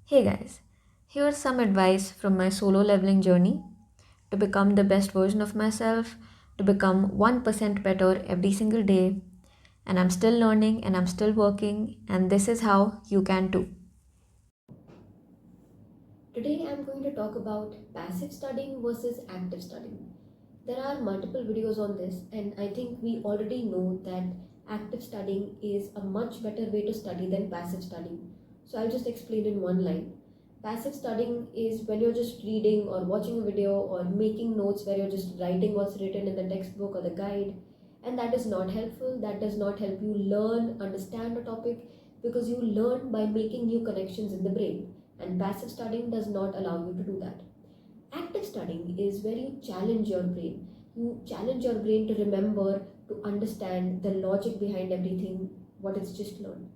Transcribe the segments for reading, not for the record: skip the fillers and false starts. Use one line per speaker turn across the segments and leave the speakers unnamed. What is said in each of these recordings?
Hey guys, here's some advice from my solo leveling journey to become the best version of myself, to become 1% better every single day. And I'm still learning and I'm still working, and this is how you can too.
Today I'm going to talk about passive studying versus active studying. There are multiple videos on this, and I think we already know that active studying is a much better way to study than passive studying. So I'll just explain in one line. Passive studying is when you're just reading or watching a video or making notes where you're just writing what's written in the textbook or the guide, and that is not helpful. That does not help you learn, understand a topic, because you learn by making new connections in the brain, and passive studying does not allow you to do that. Active studying is where you challenge your brain. You challenge your brain to remember, to understand the logic behind everything, what it's just learned.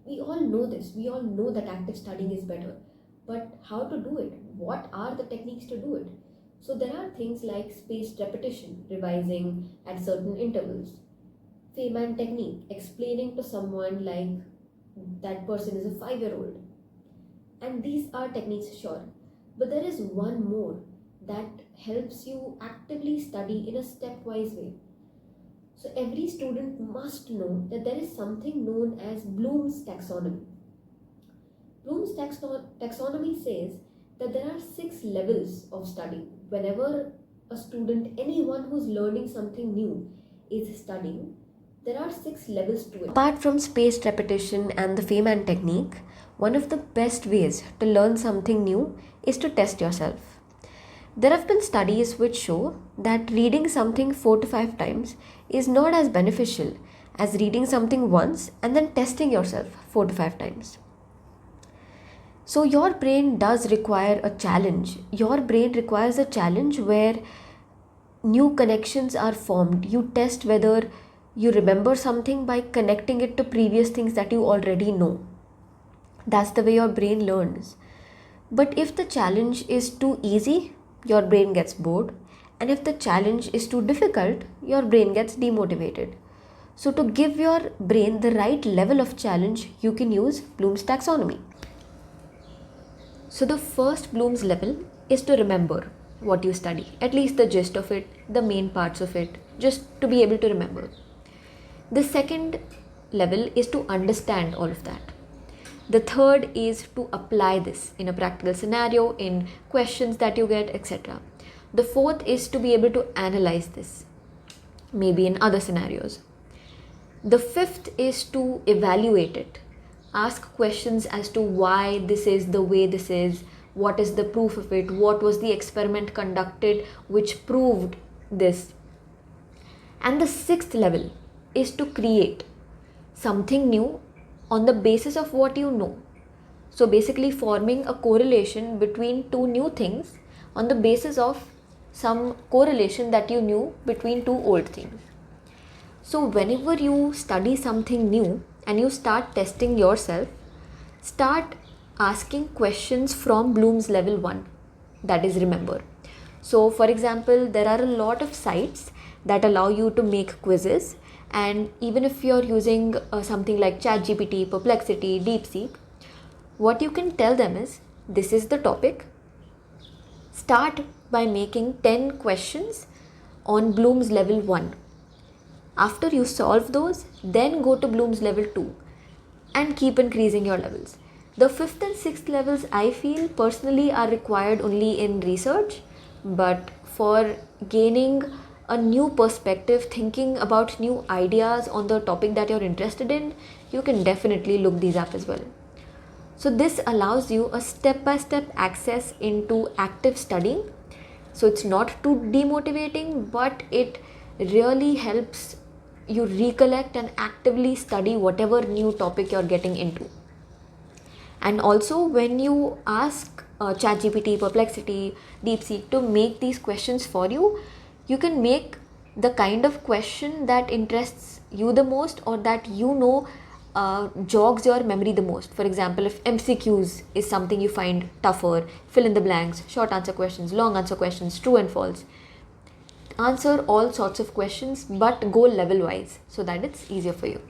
We all know this. We all know that active studying is better. But how to do it? What are the techniques to do it? So there are things like spaced repetition, revising at certain intervals, Feynman technique, explaining to someone like that person is a 5-year-old. And these are techniques, sure. But there is one more that helps you actively study in a stepwise way. So every student must know that there is something known as Bloom's taxonomy. Taxonomy says that there are 6 levels of study. Whenever a student, anyone who's learning something new, is studying, there are 6 levels to it.
Apart from spaced repetition and the Feynman technique, one of the best ways to learn something new is to test yourself. There have been studies which show that reading something 4 to 5 times is not as beneficial as reading something once and then testing yourself 4 to 5 times. So, your brain does require a challenge. Your brain requires a challenge where new connections are formed. You test whether you remember something by connecting it to previous things that you already know. That's the way your brain learns. But if the challenge is too easy, your brain gets bored. And if the challenge is too difficult, your brain gets demotivated. So, to give your brain the right level of challenge, you can use Bloom's taxonomy. So, the first Bloom's level is to remember what you study, at least the gist of it, the main parts of it, just to be able to remember. The second level is to understand all of that. The third is to apply this in a practical scenario, in questions that you get, etc. The fourth is to be able to analyze this, maybe in other scenarios. The fifth is to evaluate it. Ask questions as to why this is the way this is, what is the proof of it, what was the experiment conducted which proved this. And the sixth level is to create something new on the basis of what you know. So basically forming a correlation between two new things on the basis of some correlation that you knew between two old things. So whenever you study something new and you start testing yourself, start asking questions from Bloom's level 1, that is remember. So for example, there are a lot of sites that allow you to make quizzes, and even if you're using something like ChatGPT, Perplexity, DeepSeek, what you can tell them is, this is the topic. Start by making 10 questions on Bloom's level 1. After you solve those, then go to Bloom's level 2 and keep increasing your levels. The 5th and 6th levels, I feel personally, are required only in research, but for gaining a new perspective, thinking about new ideas on the topic that you're interested in, you can definitely look these up as well. So this allows you a step-by-step access into active studying. So it's not too demotivating, but it really helps you recollect and actively study whatever new topic you're getting into. And also when you ask ChatGPT, Perplexity, DeepSeek to make these questions for you, you can make the kind of question that interests you the most, or that you know jogs your memory the most. For example, if MCQs is something you find tougher, fill in the blanks, short answer questions, long answer questions, true and false. Answer all sorts of questions, but go level wise so that it's easier for you.